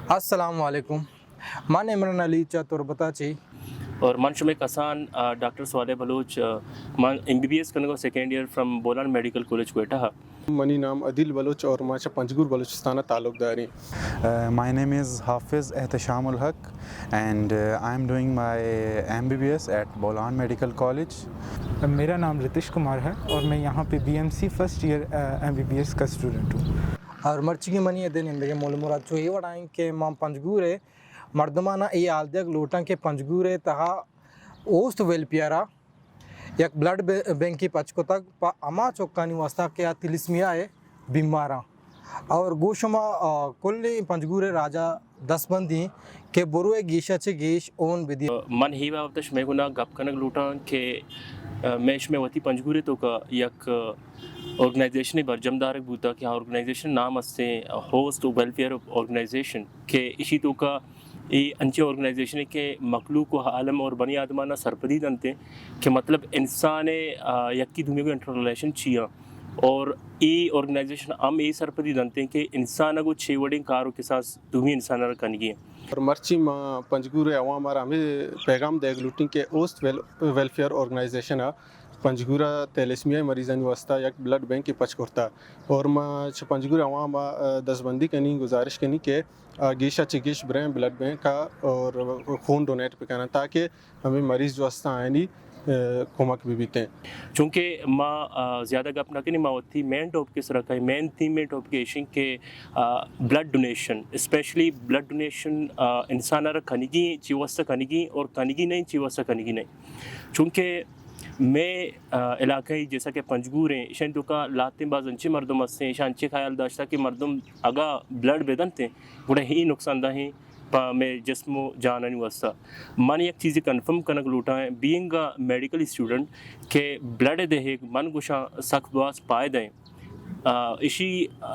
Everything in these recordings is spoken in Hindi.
Assalamualaikum. Mana Imran Ali Chatur Batachi. और मन शुमे कसान डॉक्टर स्वाले बलोच मन MBBS करने को second year from Bolan medical college Quetta money नाम अदिल बलोच और माशा Panjgur Balochistan ताल्लुकदारी. My name is Hafiz Ehtishamul Haq and I am doing my MBBS at Bolan Medical College. मेरा नाम रितिश कुमार है और मैं यहाँ पे BMC फर्स्ट ईयर MBBS का स्टूडेंट हूँ. और मर्ची की मनी दिन इंदे मोलमुराद चो ये वडाइन के माम पंजगुरे मर्दमाना ये आलदक लोटां के पंजगुरे तहा ओस्ट वेलपियारा एक ब्लड बैंक की पचको तक अमा चौकानी वास्ता के तिलिस्मिया है बीमारा और गोशमा कुल्ली पंजगुरे राजा 10 बंदी के बुरुए गीशा चे गीश ओन विधि मन ही वावतश मैं गुना गप कनक लूटा के मैच में वती पंजगुरे तो का एक ऑर्गेनाइजेशन बरजमदार बूता कि ऑर्गेनाइजेशन नाम असते होस्ट वेलफेयर ऑर्गेनाइजेशन के इसी तो का ये अंचे ऑर्गेनाइजेशन के मखलूक को आलम और बनी आदमाना सरपदी दनते कि मतलब इंसान यक्की दुनिया को इंटरलेशन छिया और ये ऑर्गेनाइजेशन हम ये सरपदी दनते हैं कि इंसान को छेवड़े कारों के साथ तुम्हें इंसान कनगी और मर्ची माँ पंजगुरे अवाम और हमें पैगाम देग लूटिंग के ओस्ट वेलफेयर ऑर्गेनाइजेशन है पंजगुरा तेलिस्मिया मरीज़ानी वास्ता एक ब्लड बैंक की पच करता और माँ पंजगुरा अवाम 10 बंदी कनी गुजारिश कनी के गीशा चिकिश ब्रेन ब्लड बैंक का और खून डोनेट पे करना ताकि हमें मरीज़ वास्ता आनी कोमक भी बीते चूँकि माँ ज़्यादा गप ना कि माँ थी मेन टॉप किस रखा है मेन थीम में टॉप के इशिंग के blood donation specially blood donation इंसान खनिगी चीवस्ता खनिगी और खनिगी नहीं चीवस्ता खनिगी नहीं चूँकि मैं इलाके जैसा कि पंजगूर हैं ईशान तो का लाते बाज अंचे मर्दम हंसते ईशान अच्छे ख्याल दाश्ता कि मर्दम अगा ब्लड बेदन थे बड़े ही नुकसानदा हैं मैं जिस्मो जान नहीं वस्ता मन एक चीज़ें कन्फर्म कनक लूटा है बीइंग अ मेडिकल स्टूडेंट के ब्लड दे मन गुशा सख्त बास पाए दें इसी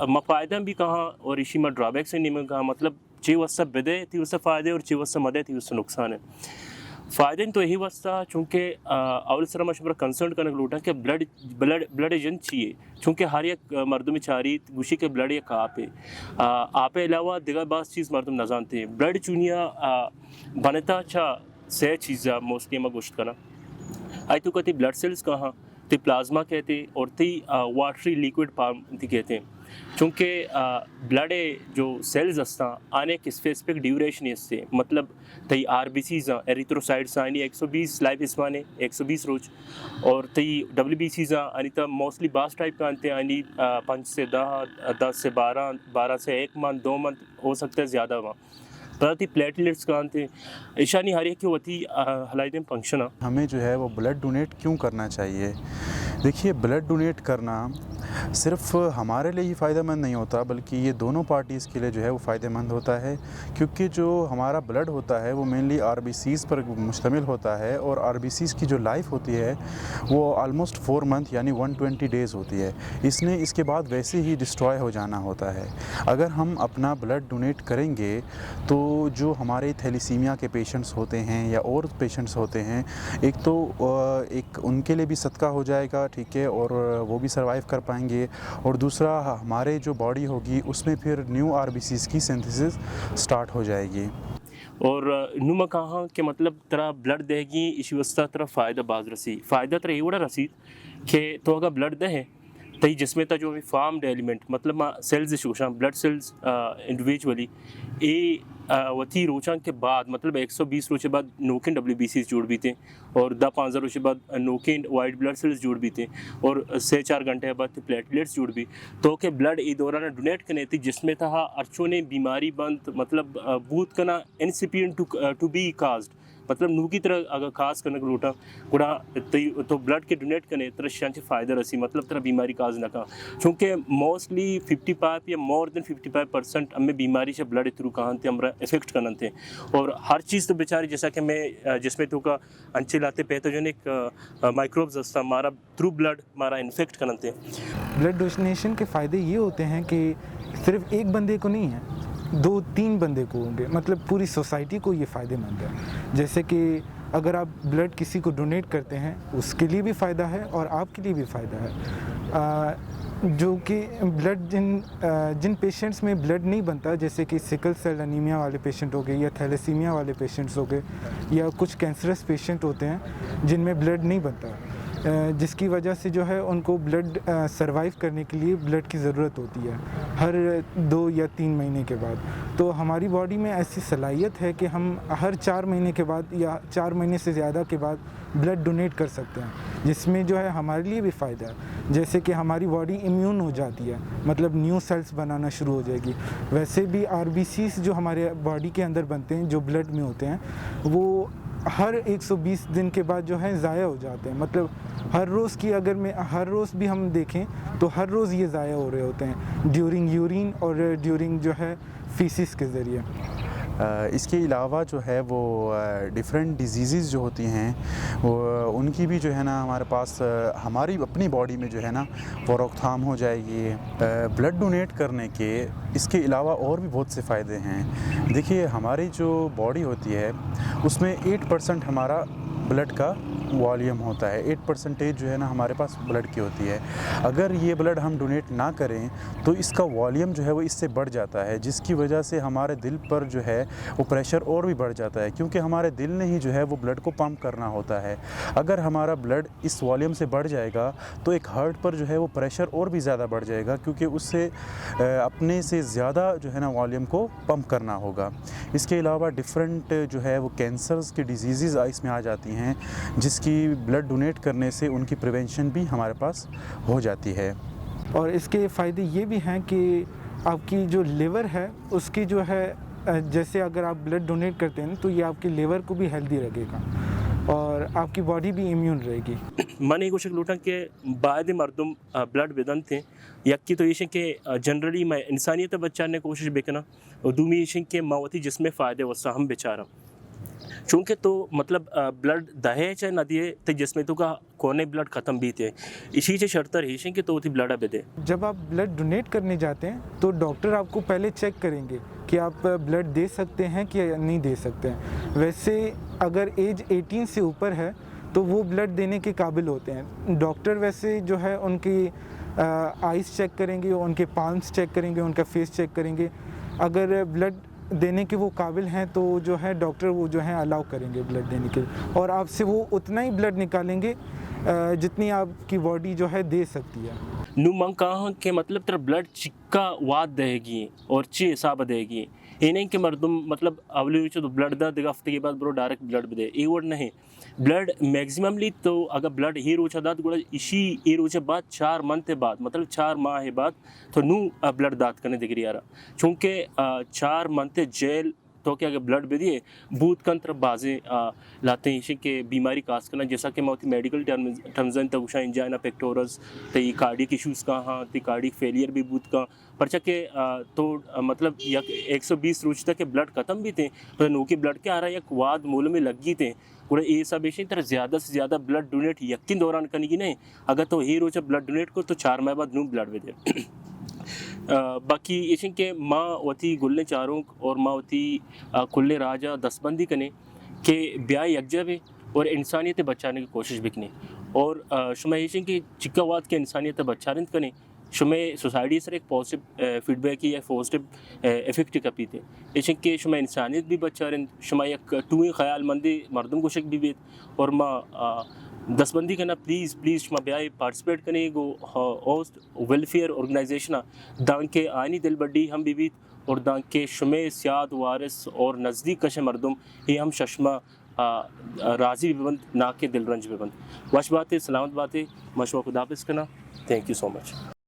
मफ़ायदा भी कहाँ और इसी में ड्रॉबैक से नहीं कहा मतलब ची वस्ता बेदे थी उससे फ़ायदे और ची वस्ता मदे थी उससे नुकसान है फ़ायदे तो यही वास्ता चूँकि अवल सर मशवरा कंसर्न करने लूटा कि ब्लड एजेंट चाहिए चूँकि हर एक मर्दों में चारी गुशी के ब्लड एक आप अलावा दिगर बास चीज़ मर्दम न जानते हैं ब्लड चुनिया बनता अच्छा सह चीज़ मोस्टली में गोश्त करना आई तो कहती ब्लड सेल्स कहाँ तो प्लाज्मा कहते और ती वाटरी लिक्विड फार्म कहते हैं चूँकि ब्लड जो सेल्स असता आने एक स्पेसिफिक ड्यूरेशन इससे मतलब तई RBCs एरिथ्रोसाइट्स आनी 120 लाइफ स्पान 120 रोज और तई WBCs आनी तब मोस्टली बास टाइप का आते आनी 5 से 10 से 12 से 1 मंथ 2 मंथ हो सकता है ज़्यादा वहाँ प्रति प्लेटलेट्स का आते ईशानी हर एक की होती हलाइदें फंक्शन हमें जो है वो ब्लड डोनेट क्यों करना चाहिए. देखिए ब्लड डोनेट करना सिर्फ हमारे लिए ही फ़ायदेमंद नहीं होता बल्कि ये दोनों पार्टीज़ के लिए जो है वो फ़ायदेमंद होता है क्योंकि जो हमारा ब्लड होता है वो मेनली RBCs पर मुश्तमिल होता है और RBCs की जो लाइफ होती है वो ऑलमोस्ट 4 मंथ यानी 120 डेज़ होती है. इसके बाद वैसे ही डिस्ट्रॉय हो जाना होता है. अगर हम अपना ब्लड डोनेट करेंगे तो जो हमारे थैलीसीमिया के पेशेंट्स होते हैं या और पेशेंट्स होते हैं एक तो एक उनके लिए भी सदका हो जाएगा ठीक है और वो भी सर्वाइव कर पाएंगे और दूसरा हमारे जो बॉडी होगी उसमें फिर न्यू RBCs की सिंथेसिस स्टार्ट हो जाएगी. और नुमा कहाँ के मतलब तरह ब्लड देगी इसी वस्ता तरह फ़ायदा बाज रसी फ़ायदा तरह ये बड़ा रसी कि तो अगर ब्लड दे तई जिसमें था जो फार्म्ड एलिमेंट मतलब सेल्स शोशा ब्लड सेल्स इंडिविजुअली ये वती रोचां के बाद मतलब 120 रोज के बाद नोकिन WBCs जुड़ भी थे और 10-15 रोज के बाद नोकिन वाइट ब्लड सेल्स जुड़ भी थे और 6-4 घंटे के बाद प्लेटलेट्स जुड़ भी तो के ब्लड ई दौरान डोनेट करने थी जिसमें था अर्चों ने बीमारी बंद मतलब बूथ करना इनसिपिएंट टू बी काज्ड मतलब नू की तरह अगर खास करने को लूटा गुड़ा तो ब्लड के डोनेट करने तरह शांति फ़ायदा रसी मतलब तरह बीमारी काज ना का चूँकि मोस्टली 55 या मोर देन 55% हमें बीमारी से ब्लड थ्रू कहाँ थे हमारा इफेक्ट करना थे और हर चीज़ तो बेचारी जैसा कि मैं जिसमें तो का अंचे लाते पैथोजेनिक माइक्रोब्स असता हमारा थ्रू ब्लड हमारा इन्फेक्ट करना थे. ब्लड डोनेशन के फ़ायदे ये होते हैं कि सिर्फ एक बंदे को नहीं है 2-3 बंदे को होंगे मतलब पूरी सोसाइटी को ये फ़ायदेमंद है. जैसे कि अगर आप ब्लड किसी को डोनेट करते हैं उसके लिए भी फ़ायदा है और आपके लिए भी फ़ायदा है. जो कि ब्लड जिन पेशेंट्स में ब्लड नहीं बनता, जैसे कि सिकल सेल एनीमिया वाले पेशेंट हो गए या थैलेसीमिया वाले पेशेंट्स हो गए या कुछ कैंसरस पेशेंट होते हैं जिनमें ब्लड नहीं बनता, जिसकी वजह से जो है उनको ब्लड सरवाइव करने के लिए ब्लड की ज़रूरत होती है हर 2 या 3 महीने के बाद। तो हमारी बॉडी में ऐसी सलाहियत है कि हम हर 4 महीने के बाद या 4 महीने से ज़्यादा के बाद ब्लड डोनेट कर सकते हैं, जिसमें जो है हमारे लिए भी फ़ायदा है। जैसे कि हमारी बॉडी इम्यून हो जाती है, मतलब न्यू सेल्स बनाना शुरू हो जाएगी। वैसे भी आरबीसीज जो हमारे बॉडी के अंदर बनते हैं, जो ब्लड में होते हैं, वो हर 120 दिन के बाद जो है ज़ाया हो जाते हैं। मतलब हर रोज़ की अगर मैं हर रोज़ भी हम देखें तो हर रोज़ ये ज़ाया हो रहे होते हैं ड्यूरिंग यूरिन और ड्यूरिंग जो है फीसिस के ज़रिए। इसके अलावा जो है वो डिफरेंट डिजीज़ जो होती हैं वो उनकी भी जो है ना हमारे पास हमारी अपनी बॉडी में जो है ना वो रोकथाम हो जाएगी। ब्लड डोनेट करने के इसके अलावा और भी बहुत से फ़ायदे हैं। देखिए, हमारी जो बॉडी होती है उसमें 8% हमारा ब्लड का वॉल्यूम होता है, 8% जो है ना हमारे पास ब्लड की होती है। अगर ये ब्लड हम डोनेट ना करें तो इसका वॉल्यूम जो है वो इससे बढ़ जाता है, जिसकी वजह से हमारे दिल पर जो है वो प्रेशर और भी बढ़ जाता है, क्योंकि हमारे दिल ने ही जो है वो ब्लड को पंप करना होता है। अगर हमारा ब्लड इस वॉल्यूम से बढ़ जाएगा तो एक हार्ट पर जो है वो प्रेशर और भी ज़्यादा बढ़ जाएगा, क्योंकि उससे अपने से ज़्यादा जो है ना वॉल्यूम को पंप करना होगा। इसके अलावा डिफरेंट जो है वो कैंसर्स की डिजीज़ इसमें आ जाती हैं, जिसकी ब्लड डोनेट करने से उनकी प्रिवेंशन भी हमारे पास हो जाती है। और इसके फ़ायदे ये भी हैं कि आपकी जो लिवर है उसकी जो है जैसे अगर आप ब्लड डोनेट करते हैं तो ये आपकी लिवर को भी हेल्दी रखेगा और आपकी बॉडी भी इम्यून रहेगी। मन एक लूटा के बाद मरदम ब्लड बेदन थे यक्की तो ये के जनरली मैं इंसानियत बचाने की कोशिश बेकना और दूमी ये के मावती जिसमें फ़ायदे वसा हम बेचारा चूँकि तो मतलब ब्लड दहे चाहे न दिए तो जिसमें तो का कोने ब्लड ख़त्म भी थे इसी से शर्त रही कि तो ब्लड अब दे। जब आप ब्लड डोनेट करने जाते हैं तो डॉक्टर आपको पहले चेक करेंगे कि आप ब्लड दे सकते हैं कि नहीं दे सकते हैं। वैसे अगर एज 18 से ऊपर है तो वो ब्लड देने के काबिल होते हैं। डॉक्टर वैसे जो है उनकी आइज़ चेक करेंगे, उनके पाल्म्स चेक करेंगे, उनका फेस चेक करेंगे। अगर ब्लड देने के वो काबिल हैं तो जो है डॉक्टर वो जो है अलाउ करेंगे ब्लड देने के लिए, और आपसे वो उतना ही ब्लड निकालेंगे जितनी आपकी बॉडी जो है दे सकती है। नु मंग कहा के मतलब तेरा ब्लड चिक्का वाद देगी और ची हिसाब देगी ये नहीं कि मर्दम मतलब अवली तो ब्लड दा देगा हफ्ते के बाद ब्रो डायरेक्ट ब्लड दे ये वर्ड नहीं। ब्लड मैक्सिममली तो अगर ब्लड ही रोचा दात गुड़ा इसी ये रोचे बाद 4 मंथ बाद मतलब 4 माह बाद तो नू ब्लड दात करने दिख रही यार, चूँकि 4 मंथ जेल तो क्या ब्लड बे दिए भूत कंत्र बाजे लाते हैं के बीमारी कास करना, जैसा कि मैं मेडिकल टर्म्स तगुशा इंजाइना पेक्टोरस तो ये कार्डिक इशूज़ का हाँ तो कार्डिक फेलियर भी भूत का परचा के तो मतलब यक 120 रोज तक के ब्लड ख़त्म भी थे पर नो की ब्लड के आ रहा है यक वाद मूल में लगी थे पूरा ये सब ऐसे तरह ज़्यादा से ज़्यादा ब्लड डोनेट यकीन दौरान करने की नहीं। अगर तो ही रोज ब्लड डोनेट को तो 4 माह बाद नू ब्लड भी दे। बाकी ये के माँ वती गुल्ले चारों और माँ वती खुले राजा दसबंदी करने के ब्याह यकजा भी और इंसानियत बचाने की कोशिश भी करें और शुमा ये कि चिक्कावाद के इंसानियत बचाने करें शुमे सोसाइटी सर एक पॉजिटिव फीडबैक या पॉजिटिव इफेक्ट कपी थे ये कि शुमा इंसानियत भी बचा रहे शुमा एक टू ख्याल मंदी मर्दम को शक भी और माँ दसबंदी करना प्लीज़ शुमा ब्याह पार्टिसिपेट करें गो होस्ट वेलफेयर ऑर्गेनाइजेशन दांग के आनी दिल बड्डी हम भी और दांग के शुमे सियाद वारिस और नज़दीक कश मर्दम ये हम शशमा राजी भी बंद ना के दिल रंज भी बंद वश बात है सलामत बात है मशवा खुदाफिज करना। Thank you so much.